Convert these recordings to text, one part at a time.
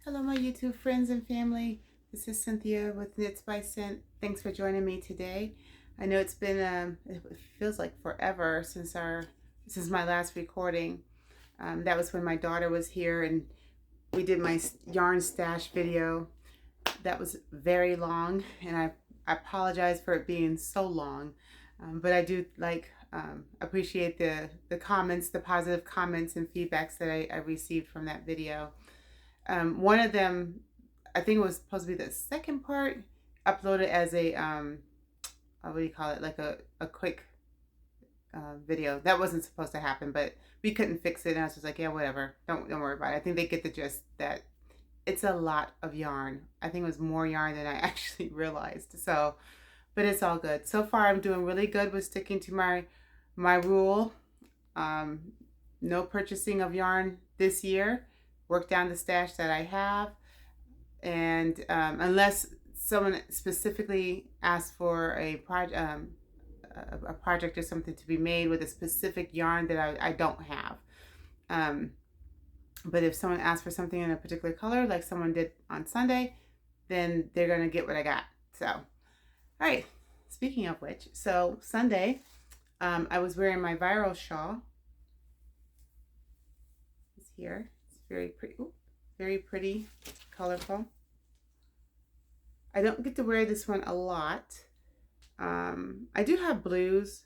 Hello, my YouTube friends and family. This is Cynthia with Knits by Cent. Thanks for joining me today. I know it's been it feels like forever since my last recording. That was when my daughter was here and we did my yarn stash video. That was very long, and I apologize for it being so long. But I do appreciate the comments, the positive comments and feedbacks that I received from that video. One of them, I think it was supposed to be the second part, uploaded as a what do you call it, like a quick video. That wasn't supposed to happen, but we couldn't fix it, and I was just like, yeah, whatever, don't worry about it. I think they get the gist that it's a lot of yarn. I think it was more yarn than I actually realized. So, but it's all good. So far, I'm doing really good with sticking to my rule. No purchasing of yarn this year. Work down the stash that I have, and unless someone specifically asks for a project or something to be made with a specific yarn that I don't have. But if someone asks for something in a particular color, like someone did on Sunday, then they're gonna get what I got. So, all right. Speaking of which, so Sunday, I was wearing my viral shawl. It's here. Very pretty, very pretty, colorful. I don't get to wear this one a lot. I do have blues,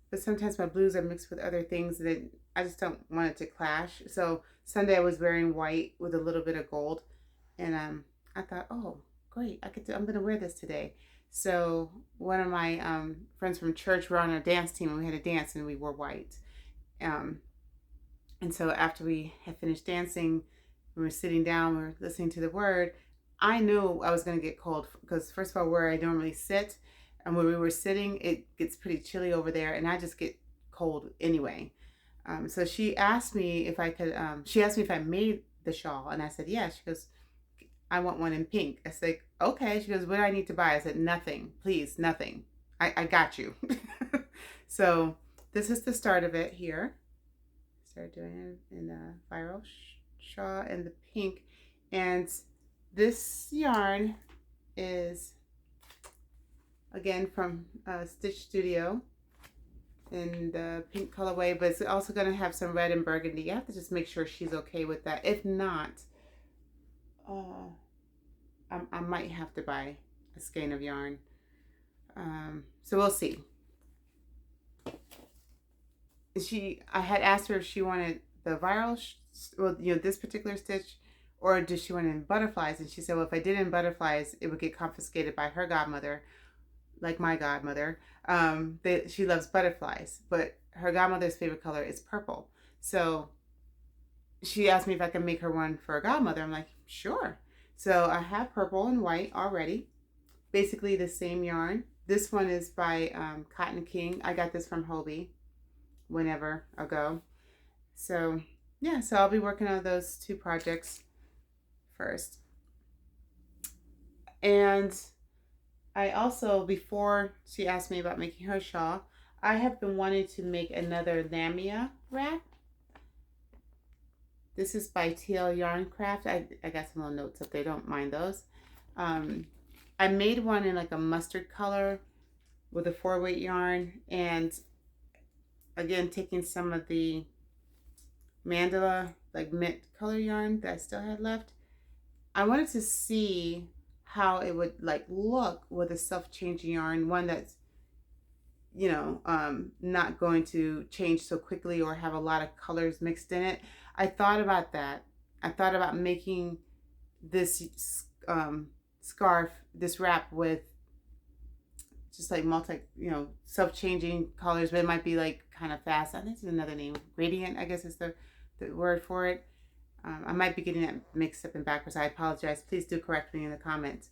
but sometimes my blues are mixed with other things that I just don't want it to clash. So Sunday I was wearing white with a little bit of gold, and I thought, oh, great, I'm gonna wear this today. So one of my friends from church were on a dance team, and we had a dance, and we wore white. And so after we had finished dancing, we were sitting down, we were listening to the word. I knew I was going to get cold because, first of all, where I normally sit and where we were sitting, it gets pretty chilly over there, and I just get cold anyway. So she asked me if I could, she asked me if I made the shawl, and I said, yeah. She goes, I want one in pink. I said, okay. She goes, what do I need to buy? I said, nothing, please, nothing. I got you. So this is the start of it here. Start doing it in the viral shawl and the pink, and this yarn is again from Stitch Studio in the pink colorway, but it's also going to have some red and burgundy. You have to just make sure she's okay with that. If not, I might have to buy a skein of yarn. So we'll see. I had asked her if she wanted the viral, this particular stitch, or did she want it in butterflies? And she said, well, if I did it in butterflies, it would get confiscated by her godmother, like my godmother. She loves butterflies, but her godmother's favorite color is purple. So she asked me if I could make her one for a godmother. I'm like, sure. So I have purple and white already, basically the same yarn. This one is by Cotton King. I got this from Hobie whenever ago. So yeah, so I'll be working on those two projects first. And I also, before she asked me about making her shawl, I have been wanting to make another Lamia Wrap. This is by TL Yarn Craft. I got some little notes up there, don't mind those. I made one in like a mustard color with a 4-weight yarn, and again, taking some of the mandala, like mint color yarn that I still had left. I wanted to see how it would like look with a self-changing yarn, one that's, not going to change so quickly or have a lot of colors mixed in it. I thought about that. I thought about making this scarf, this wrap with just like self-changing colors, but it might be like kind of fast. I think it's another name. Gradient, I guess is the word for it. I might be getting that mixed up and backwards. I apologize. Please do correct me in the comments.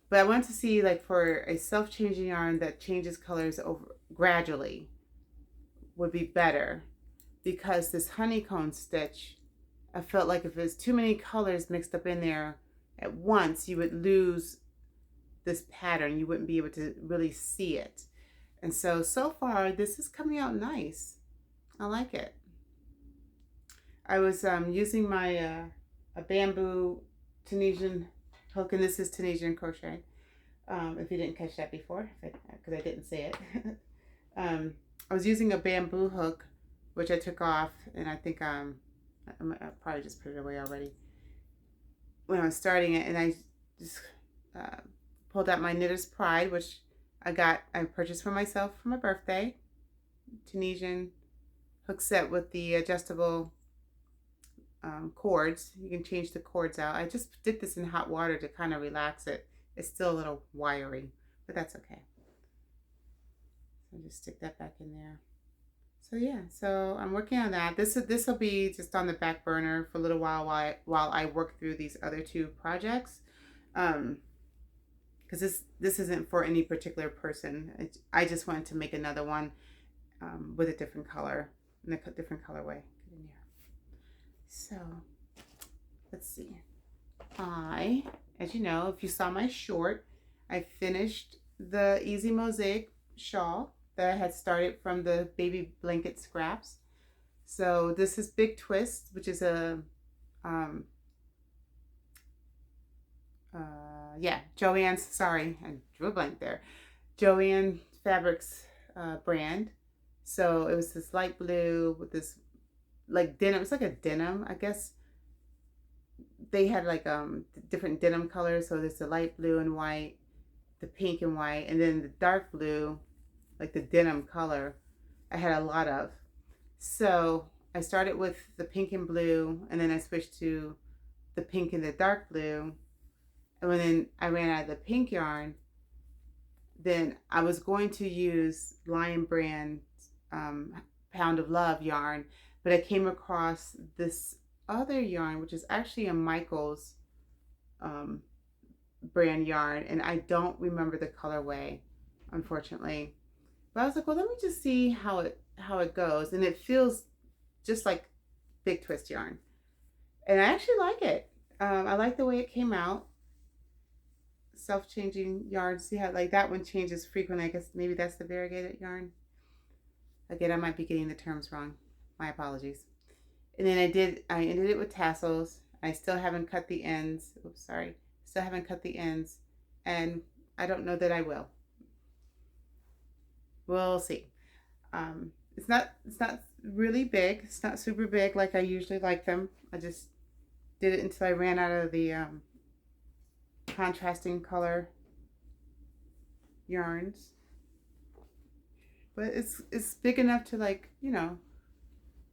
But I wanted to see, like, for a self-changing yarn that changes colors over gradually would be better, because this honeycomb stitch, I felt like if there's too many colors mixed up in there at once, you would lose this pattern. You wouldn't be able to really see it. And so far, this is coming out nice. I like it. I was using my a bamboo Tunisian hook, and this is Tunisian crochet. If you didn't catch that before, because I didn't say it. I was using a bamboo hook, which I took off, and I think I probably just put it away already when I was starting it, and I just pulled out my Knitter's Pride, which I purchased for myself for my birthday. Tunisian hook set with the adjustable cords. You can change the cords out. I just did this in hot water to kind of relax it. It's still a little wiry, but that's okay. So just stick that back in there. So yeah, so I'm working on that. This will be just on the back burner for a little while I work through these other two projects. Because this isn't for any particular person. I just wanted to make another one with a different color, in a different colorway. Get in here. So let's see. As you know, if you saw my short, I finished the Easy Mosaic Shawl that I had started from the baby blanket scraps. So this is Big Twist, which is a Joann's, sorry, I drew a blank there. Joann Fabrics brand. So it was this light blue with this like denim. It's like a denim, I guess. They had like different denim colors. So there's the light blue and white, the pink and white, and then the dark blue, like the denim color. I had a lot of. So I started with the pink and blue, and then I switched to the pink and the dark blue. And then I ran out of the pink yarn, then I was going to use Lion Brand Pound of Love yarn, but I came across this other yarn, which is actually a Michael's brand yarn, and I don't remember the colorway, unfortunately. But I was like, well, let me just see how it goes, and it feels just like Big Twist yarn, and I actually like it. I like the way it came out. Self-changing yarn. See how like that one changes frequently. I guess maybe that's the variegated yarn. Again, I might be getting the terms wrong. My apologies. And then I ended it with tassels. I still haven't cut the ends. Oops, sorry. Still haven't cut the ends, and I don't know that I will. We'll see. It's not really big. It's not super big like I usually like them. I just did it until I ran out of the contrasting color yarns, but it's big enough to, like, you know,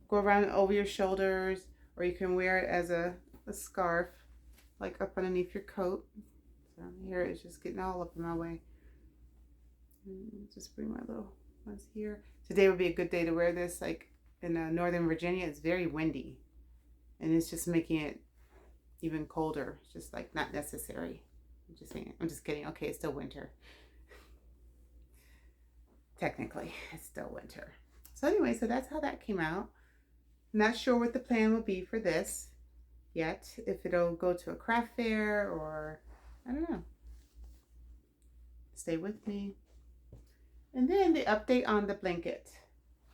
go around over your shoulders, or you can wear it as a scarf, like up underneath your coat. So here it's just getting all up in my way. And just bring my little ones here. Today would be a good day to wear this. Like in Northern Virginia, it's very windy, and it's just making it even colder. It's just like not necessary. I'm just saying. I'm just kidding. Okay, it's still winter. Technically, it's still winter. So anyway, so that's how that came out. Not sure what the plan will be for this yet. If it'll go to a craft fair or I don't know. Stay with me. And then the update on the blanket.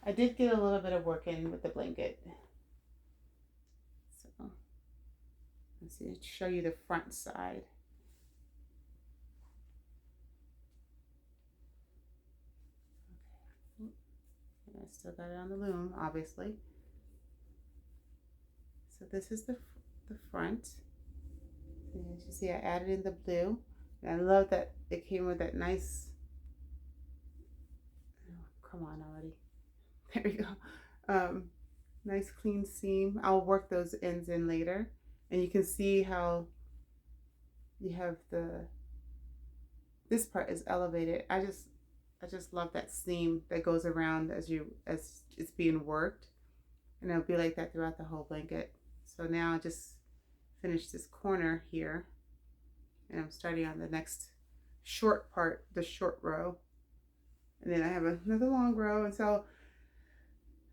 I did get a little bit of work in with the blanket. So let's see, I'll show you the front side. Okay. I still got it on the loom, obviously. So this is the front. And as you see, I added in the blue. And I love that it came with that nice, oh, come on already. There we go. Nice clean seam. I'll work those ends in later. And you can see how you have this part is elevated. I just love that seam that goes around as it's being worked. And it'll be like that throughout the whole blanket. So now I just finished this corner here, and I'm starting on the next short part, the short row, and then I have another long row. And so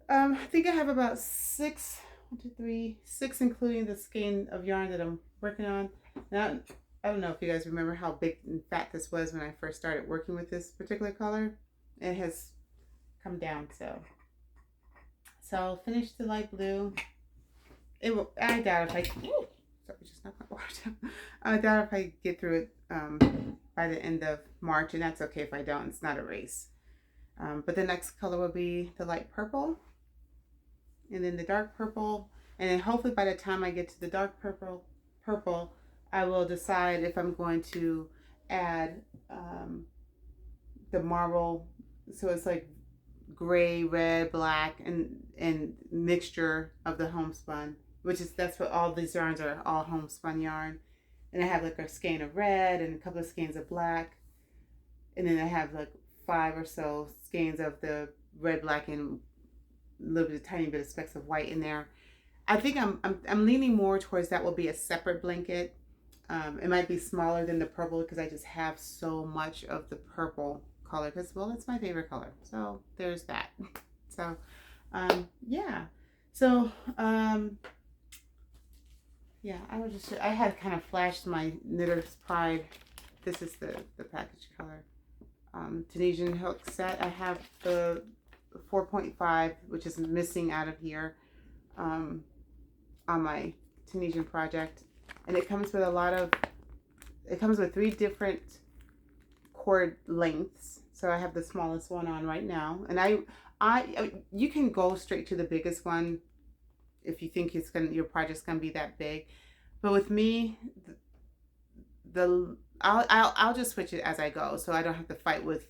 I think I have about 6, 1, 2, 3, 6, including the skein of yarn that I'm working on. Now, I don't know if you guys remember how big and fat this was when I first started working with this particular color. It has come down, so I'll finish the light blue. I doubt if I. Ooh, sorry, just knocked my water down. I doubt if I get through it by the end of March, and that's okay if I don't. It's not a race. But the next color will be the light purple, and then the dark purple, and then hopefully by the time I get to the dark purple, I will decide if I'm going to add the marble. So it's like gray, red, black, and mixture of the homespun, that's what all these yarns are, all homespun yarn. And I have like a skein of red and a couple of skeins of black, and then I have like 5 or so skeins of the red, black, and a little bit, a tiny bit of specks of white in there. I think I'm leaning more towards that will be a separate blanket. It might be smaller than the purple because I just have so much of the purple color, because well, it's my favorite color, so there's that. So yeah, so yeah, I had kind of flashed my Knitter's Pride. This is the package color, Tunisian Hook Set. I have the 4.5, which is missing out of here, on my Tunisian project, and it comes with 3 different cord lengths. So I have the smallest one on right now, and I you can go straight to the biggest one if you think your project's gonna be that big, but with me, I'll just switch it as I go, so I don't have to fight with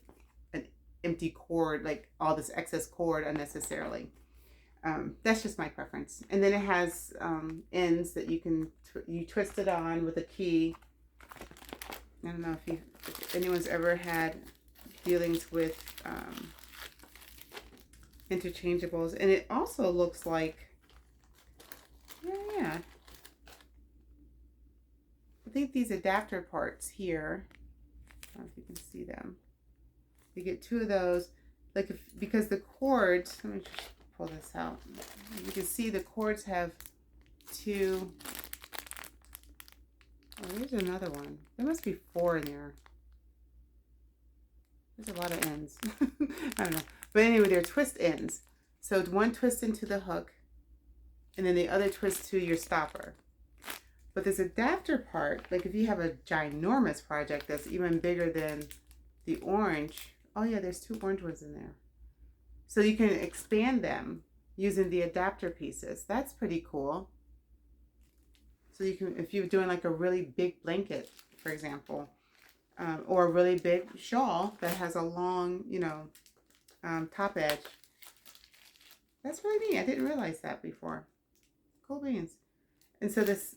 an empty cord, like all this excess cord unnecessarily. That's just my preference. And then it has ends that you twist it on with a key. I don't know if anyone's ever had dealings with interchangeables, and it also looks like, yeah. I think these adapter parts here, I don't know if you can see them. You get 2 of those, because the cords, let me just pull this out. You can see the cords have 2. Oh, there's another one. There must be 4 in there. There's a lot of ends. I don't know. But anyway, they're twist ends. So one twist into the hook, and then the other twist to your stopper. But this adapter part, like if you have a ginormous project that's even bigger than the orange, oh yeah, there's 2 orange ones in there. So you can expand them using the adapter pieces. That's pretty cool. So you can, if you're doing like a really big blanket, for example, or a really big shawl that has a long, top edge. That's really neat. I didn't realize that before. Cool beans. And so this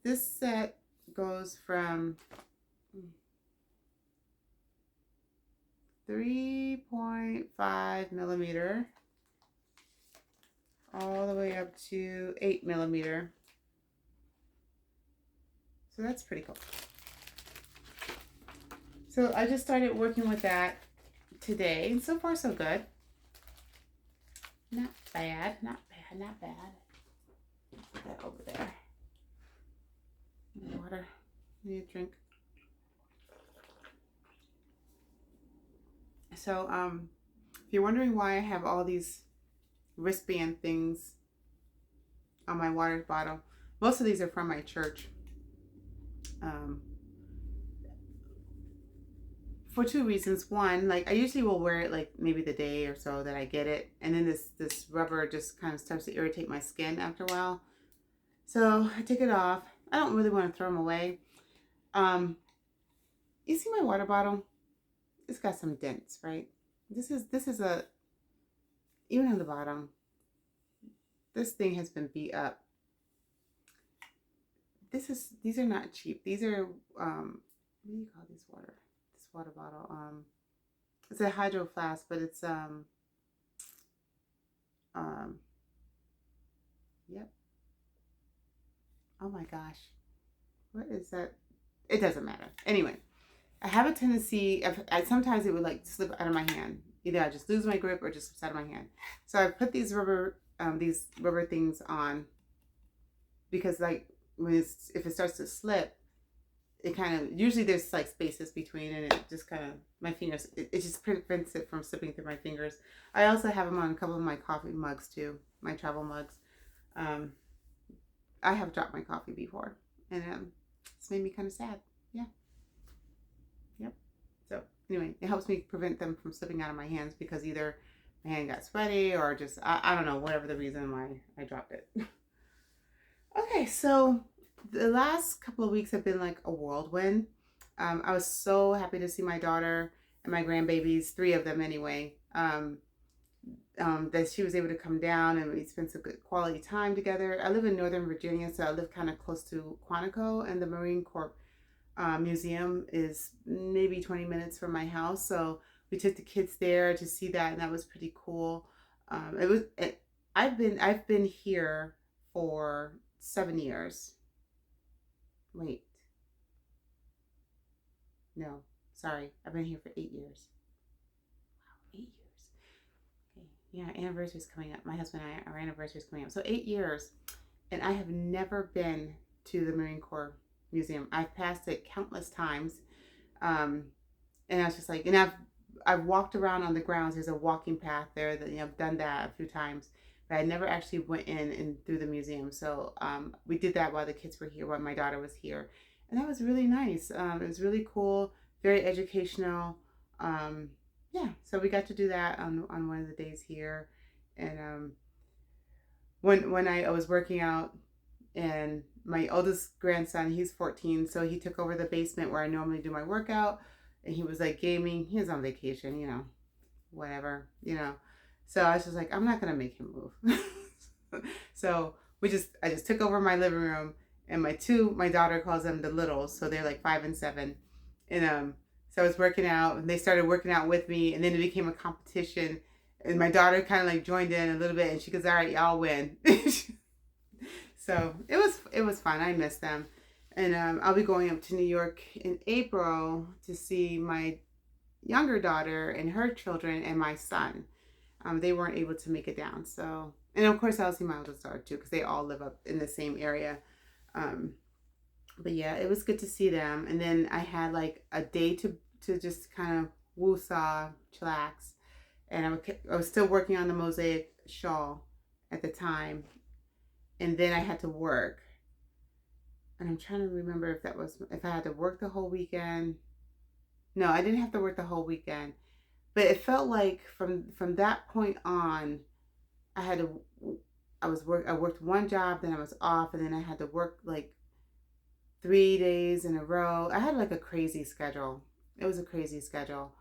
set goes from 3.5 millimeter all the way up to 8 millimeter. So that's pretty cool. So I just started working with that today, and so far so good. Not bad, not bad, not bad. Put that over there. Water. Need a drink. So if you're wondering why I have all these wristband things on my water bottle, most of these are from my church. For 2 reasons. One, like I usually will wear it like maybe the day or so that I get it, and then this rubber just kind of starts to irritate my skin after a while. So I take it off. I don't really want to throw them away. You see my water bottle? It's got some dents, right? This is a, even on the bottom, this thing has been beat up. These are not cheap. These are what do you call this water? This water bottle. It's a hydro flask, but it's yep. Oh my gosh. What is that? It doesn't matter. Anyway, I have a tendency of, sometimes it would like slip out of my hand. Either I just lose my grip or it just slips out of my hand. So I put these rubber things on, because like if it starts to slip, it kind of, usually there's like spaces between, and it just kind of, my fingers, it just prevents it from slipping through my fingers. I also have them on a couple of my coffee mugs too, my travel mugs. I have dropped my coffee before, and it's made me kind of sad. Yeah. Yep. So anyway, it helps me prevent them from slipping out of my hands because either my hand got sweaty or just I don't know, whatever the reason why I dropped it. Okay, so the last couple of weeks have been like a whirlwind. I was so happy to see my daughter and my grandbabies, 3 of them anyway. That she was able to come down and we spent some good quality time together. I live in Northern Virginia, so I live kind of close to Quantico, and the Marine Corps Museum is maybe 20 minutes from my house. So we took the kids there to see that, and that was pretty cool. I've been here for 7 years. Wait, no, sorry, I've been here for 8 years. Wow, 8 years. Yeah, anniversary's coming up. My husband and I, our anniversary's coming up. So 8 years. And I have never been to the Marine Corps Museum. I've passed it countless times. And I was just like, and I've walked around on the grounds. There's a walking path there that, I've done that a few times. But I never actually went in and through the museum. So we did that while the kids were here, while my daughter was here. And that was really nice. It was really cool, very educational. Yeah, so we got to do that on one of the days here. And when I was working out, and my oldest grandson, he's 14, so he took over the basement where I normally do my workout, and he was like gaming. He was on vacation, whatever. So I was just like, I'm not gonna make him move. So I just took over my living room, and my daughter calls them the littles, so they're like 5 and 7, and so I was working out, and they started working out with me, and then it became a competition, and my daughter kind of like joined in a little bit, and she goes, all right, y'all win. So it was fun. I miss them. And I'll be going up to New York in April to see my younger daughter and her children and my son. They weren't able to make it down. So, and of course I'll see my oldest daughter too, because they all live up in the same area. But yeah, it was good to see them. And then I had like a day to just kind of woo-saw, chillax. And I was still working on the Mosaic Shawl at the time. And then I had to work. And I'm trying to remember if I had to work the whole weekend. No, I didn't have to work the whole weekend. But it felt like from that point on, I worked one job, then I was off, and then I had to work like 3 days in a row. I had like a crazy schedule. It was a crazy schedule.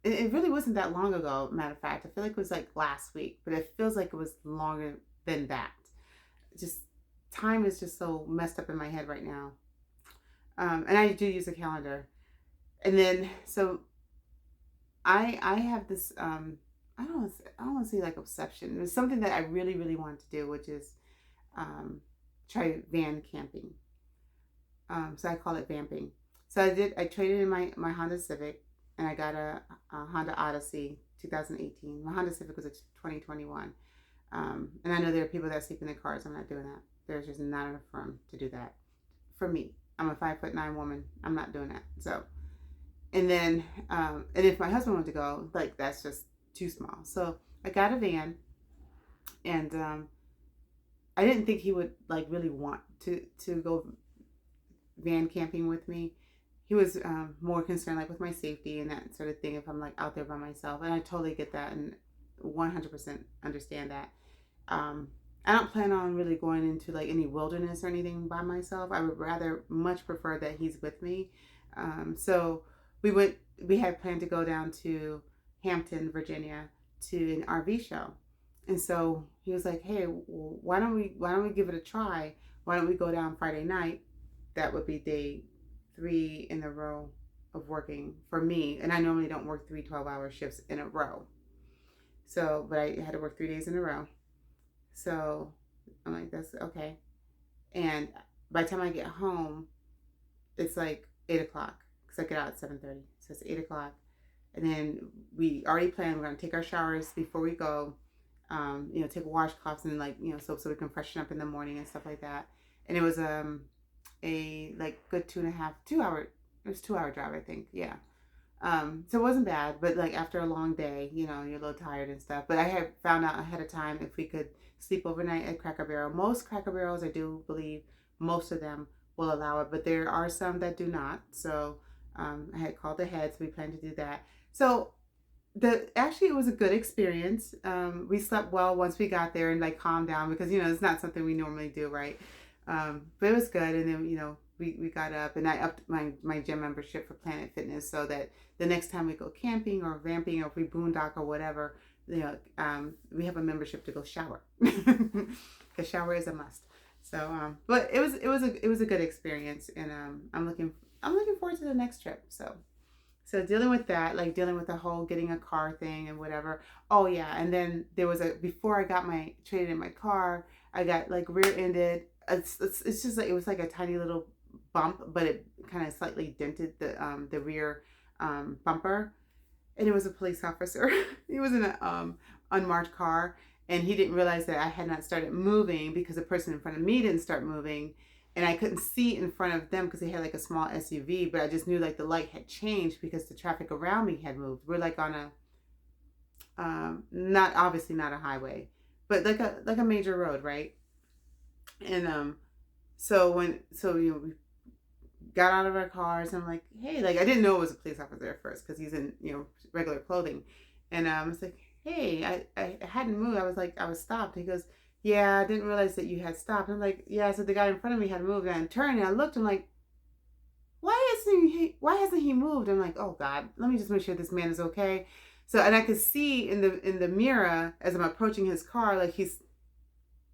It really wasn't that long ago, matter of fact. I feel like it was like last week, but it feels like it was longer than that. Just time is just so messed up in my head right now. And I do use a calendar. And then, so I have this, I don't want to say like obsession. It was something that I really, really wanted to do, which is try van camping. So I call it vamping. So I traded in my Honda Civic, and I got a Honda Odyssey 2018. My Honda Civic was a 2021. And I know there are people that sleep in their cars. I'm not doing that. There's just not enough room to do that. For me, I'm a 5'9" woman. I'm not doing that. So, and then, and if my husband wanted to go, like that's just too small. So I got a van, and I didn't think he would like really want to go van camping with me. He was more concerned like with my safety and that sort of thing if I'm like out there by myself. And I totally get that and 100% understand that. I don't plan on really going into like any wilderness or anything by myself. I would rather much prefer that he's with me. So we had planned to go down to Hampton, Virginia to an RV show. And so he was like, hey, why don't we give it a try? Why don't we go down Friday night? That would be day 3 in a row of working for me. And I normally don't work 3 12-hour shifts in a row. So, but I had to work 3 days in a row. So I'm like, that's okay. And by the time I get home, it's like 8 o'clock because I get out at 7:30. So it's 8 o'clock. And then we already planned, we're going to take our showers before we go, take washcloths and like, soap so we can freshen up in the morning and stuff like that. And it was a like good 2.5 2 hour, it was 2 hour drive, I think. Yeah. So it wasn't bad, but like after a long day, you're a little tired and stuff. But I had found out ahead of time if we could sleep overnight at Cracker Barrel. Most Cracker Barrels, I do believe, most of them will allow it, but there are some that do not. So I had called ahead, so we plan to do that. So actually it was a good experience. We slept well once we got there and like calmed down because it's not something we normally do, right? But it was good, and then we got up and I upped my gym membership for Planet Fitness so that the next time we go camping or vamping or if we boondock or whatever, we have a membership to go shower because shower is a must. So but it was a good experience, and I'm looking forward to the next trip. So dealing with that, like dealing with the whole getting a car thing and whatever. Oh yeah, and then there was before I got traded in my car, I got like rear-ended. It's just like it was like a tiny little bump, but it kind of slightly dented the rear bumper, and it was a police officer. He was in a unmarked car, and he didn't realize that I had not started moving because the person in front of me didn't start moving. And I couldn't see in front of them because they had like a small SUV, but I just knew like the light had changed because the traffic around me had moved. We're like on not obviously not a highway, but like a major road, right? And so we got out of our cars, and I'm like, hey, like I didn't know it was a police officer at first because he's in regular clothing, and I was like, hey, I hadn't moved. I was stopped. He goes, yeah, I didn't realize that you had stopped. I'm like, yeah, so the guy in front of me had moved, and I turned and I looked, I'm like, why hasn't he moved? I'm like, oh God, let me just make sure this man is okay. So, and I could see in the mirror as I'm approaching his car, like he's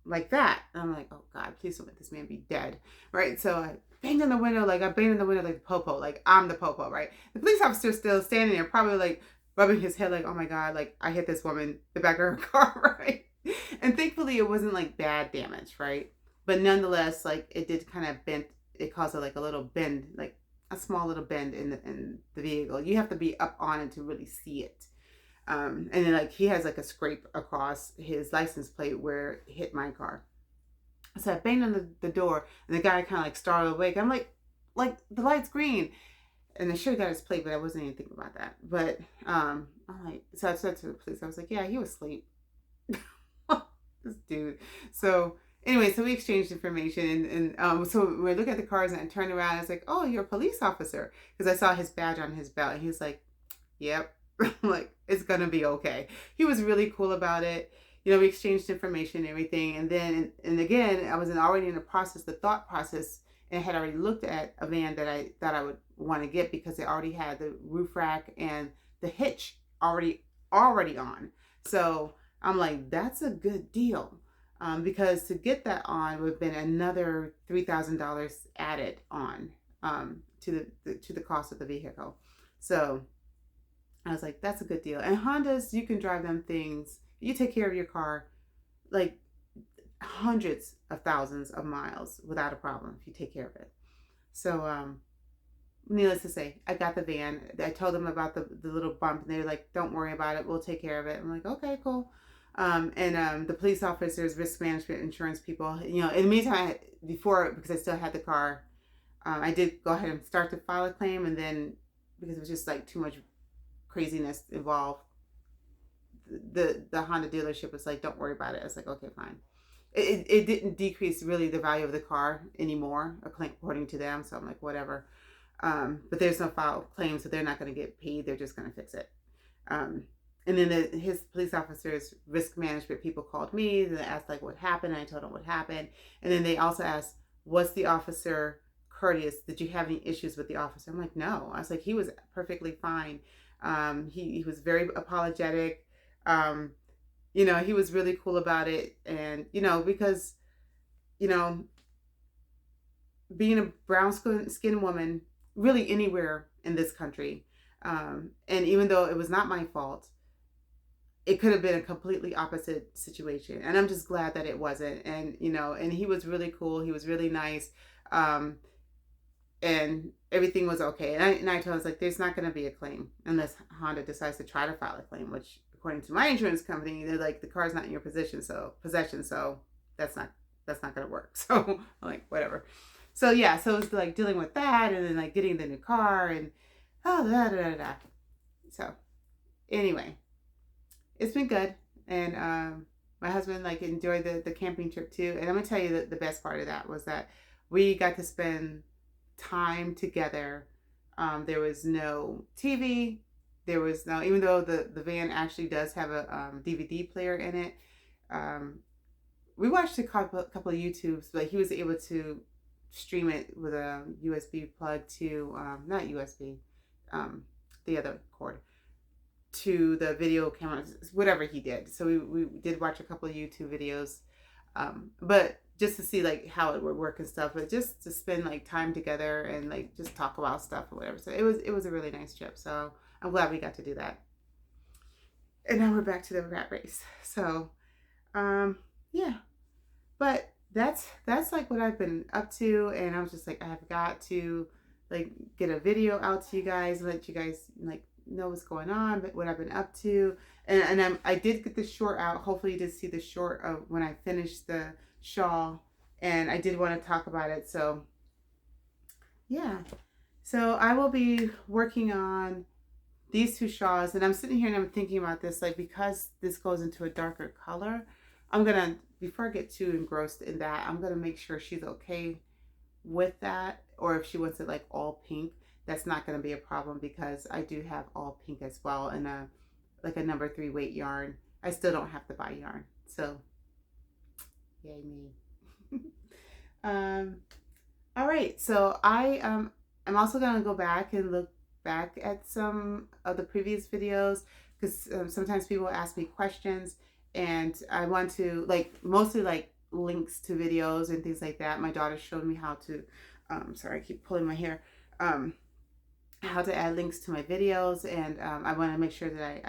like that. And I'm like, oh God, please don't let this man be dead. Right. So I banged on the window, like the popo, like I'm the popo, right? The police officer's still standing there, probably like rubbing his head, like, oh my God, like I hit this woman, the back of her car, right? And thankfully it wasn't like bad damage, right? But nonetheless, like it did kind of bend. It caused like a little bend, like a small little bend in the vehicle. You have to be up on it to really see it. And then like he has like a scrape across his license plate where it hit my car. So I banged on the door, and the guy kind of like startled awake. I'm like the light's green. And I should have got his plate, but I wasn't even thinking about that. But I'm like, so I said to the police, I was like, yeah, he was asleep. This dude. So anyway, so we exchanged information, and so we look at the cars, and I turned around, and I was like, oh, you're a police officer, because I saw his badge on his belt, and he was like, yep. I'm like, it's gonna be okay. He was really cool about it. We exchanged information and everything, and then and again, I was already in the thought process, and I had already looked at a van that I thought I would want to get because it already had the roof rack and the hitch already on. So I'm like, that's a good deal, because to get that on would have been another $3,000 added on to the cost of the vehicle. So I was like, that's a good deal. And Hondas, you can drive them things. You take care of your car, like hundreds of thousands of miles without a problem if you take care of it. So needless to say, I got the van. I told them about the little bump, and they were like, don't worry about it, we'll take care of it. I'm like, okay, cool. And the police officers, risk management, insurance people, in the meantime, because I still had the car, I did go ahead and start to file a claim, and then because it was just like too much craziness involved, the Honda dealership was like, don't worry about it. I was like, okay, fine. It didn't decrease really the value of the car anymore, according to them. So I'm like, whatever. But there's no file claim, so they're not going to get paid. They're just going to fix it. And then his police officers, risk management people called me, and they asked like what happened, and I told them what happened. And then they also asked, was the officer courteous? Did you have any issues with the officer? I'm like, no. I was like, he was perfectly fine. He was very apologetic. He was really cool about it. And, because, being a brown skin woman, really anywhere in this country, and even though it was not my fault, it could have been a completely opposite situation. And I'm just glad that it wasn't. And, and he was really cool. He was really nice. And everything was okay. And I told us, like, there's not going to be a claim unless Honda decides to try to file a claim, which according to my insurance company, they're like, the car's not in your possession, so that's not going to work. So I'm like, whatever. So yeah, so it was like dealing with that, and then like getting the new car, and So anyway, it's been good. And my husband like enjoyed the camping trip too. And I'm gonna tell you that the best part of that was that we got to spend time together. There was no TV. There was no, even though the van actually does have a DVD player in it. Um, we watched a couple of YouTubes, but he was able to stream it with a USB plug to not USB, the other cord to the video camera, whatever he did. So we did watch a couple of YouTube videos, but just to see like how it would work and stuff, but just to spend like time together and like just talk about stuff or whatever. So it was a really nice trip. So I'm glad we got to do that. And now we're back to the rat race. So yeah, but that's like what I've been up to, and I was just like, I've got to like get a video out to you guys, let you guys like know what's going on, but what I've been up to. And I did get the short out. Hopefully you did see the short of when I finished the shawl, and I did want to talk about it. So yeah, so I will be working on these two shawls, and I'm sitting here and I'm thinking about this, like, because this goes into a darker color, I'm gonna, before I get too engrossed in that, I'm gonna make sure she's okay with that, or if she wants it like all pink, that's not going to be a problem, because I do have all pink as well, and a like a number 3 weight yarn. I still don't have to buy yarn, so yay me. All right, so I'm also going to go back and look back at some of the previous videos, because sometimes people ask me questions, and I want to like mostly like links to videos and things like that. My daughter showed me how to sorry, I keep pulling my hair, how to add links to my videos, and I want to make sure that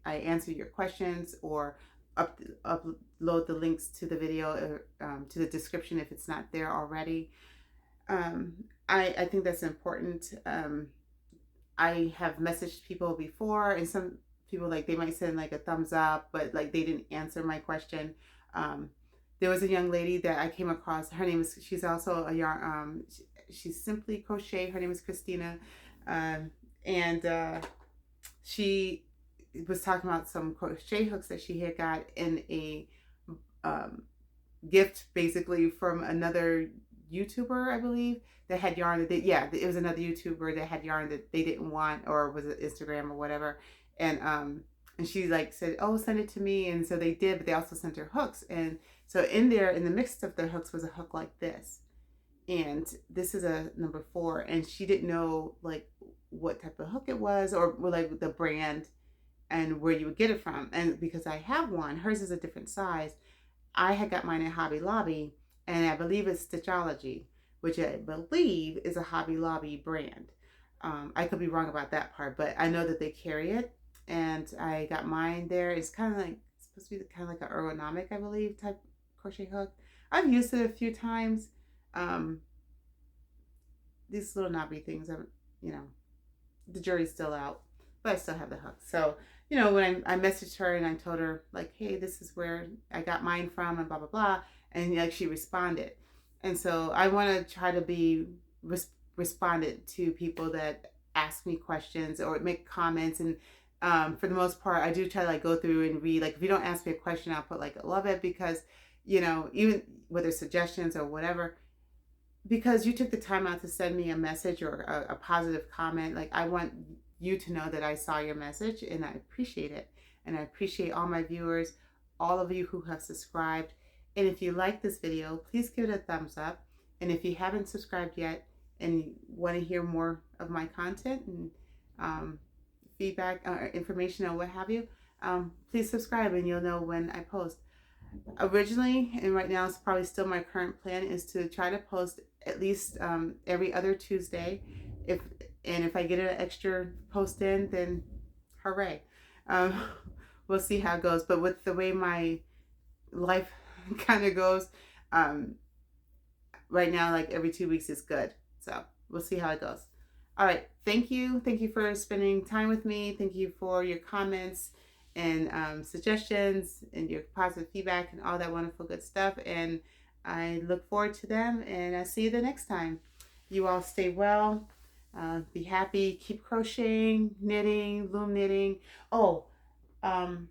I answer your questions, or upload the links to the video, to the description if it's not there already. I think that's important. I have messaged people before, and some people, like, they might send like a thumbs up, but like they didn't answer my question. There was a young lady that I came across. Her name is, she's also a yarn, she's Simply Crochet. Her name is Christina. And she was talking about some crochet hooks that she had got in a gift, basically, from another YouTuber, I believe, that had yarn that it was another YouTuber that had yarn that they didn't want, or was it Instagram or whatever. And she like said, oh, send it to me. And so they did, but they also sent her hooks. And so in there, in the mix of the hooks, was a hook like this. And this is a number 4. And she didn't know like what type of hook it was, or like the brand and where you would get it from. And because I have one, hers is a different size. I had got mine at Hobby Lobby, and I believe it's Stitchology, which I believe is a Hobby Lobby brand. I could be wrong about that part, but I know that they carry it. And I got mine there. It's kind of like, it's supposed to be kind of like an ergonomic, I believe, type crochet hook. I've used it a few times. These little knobby things, you know, the jury's still out, but I still have the hook. So, you know, when I messaged her and I told her like, hey, this is where I got mine from, and blah, blah, blah. And like, she responded. And so I want to try to be responded to people that ask me questions or make comments. And for the most part, I do try to like go through and read. Like, if you don't ask me a question, I'll put like, I love it, because, you know, even whether suggestions or whatever, because you took the time out to send me a message or a positive comment. Like, I want you to know that I saw your message, and I appreciate it. And I appreciate all my viewers, all of you who have subscribed. And if you like this video, please give it a thumbs up. And if you haven't subscribed yet and you want to hear more of my content and feedback or information or what have you, please subscribe, and you'll know when I post. Originally, and right now it's probably still my current plan, is to try to post at least every other Tuesday. If I get an extra post in, then hooray. We'll see how it goes. But with the way my life kind of goes, right now, like every 2 weeks is good. So we'll see how it goes. All right. Thank you. Thank you for spending time with me. Thank you for your comments and suggestions and your positive feedback and all that wonderful good stuff. And I look forward to them, and I'll see you the next time. You all stay well. Be happy, keep crocheting, knitting, loom knitting. Oh, and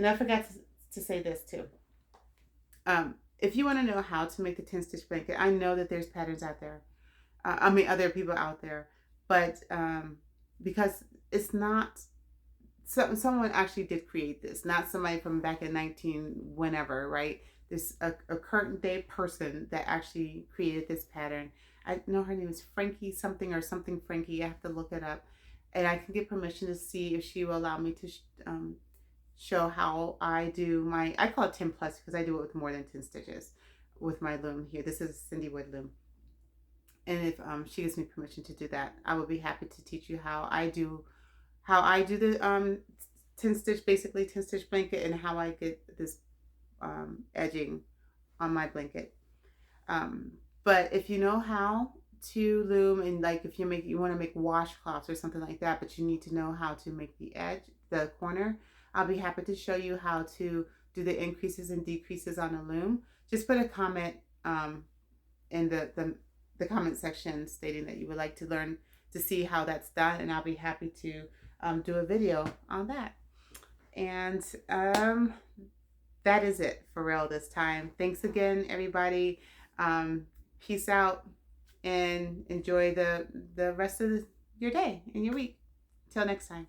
I forgot to say this too. If you want to know how to make the 10 stitch blanket, I know that there's patterns out there. Other people out there, but because it's not, someone actually did create this, not somebody from back in 19 whenever, right? This a current day person that actually created this pattern. I know her name is Frankie something or something Frankie. I have to look it up, and I can get permission to see if she will allow me to show how I do my, I call it 10 plus because I do it with more than 10 stitches with my loom here. This is a Cindy Wood loom. And if she gives me permission to do that, I will be happy to teach you how I do the 10 stitch, basically 10 stitch blanket, and how I get this edging on my blanket. But if you know how to loom, and like if you want to make washcloths or something like that, but you need to know how to make the edge, the corner, I'll be happy to show you how to do the increases and decreases on a loom. Just put a comment in the comment section stating that you would like to learn to see how that's done, and I'll be happy to do a video on that. And that is it for real this time. Thanks again, everybody. Peace out and enjoy the rest of your day and your week. Till next time.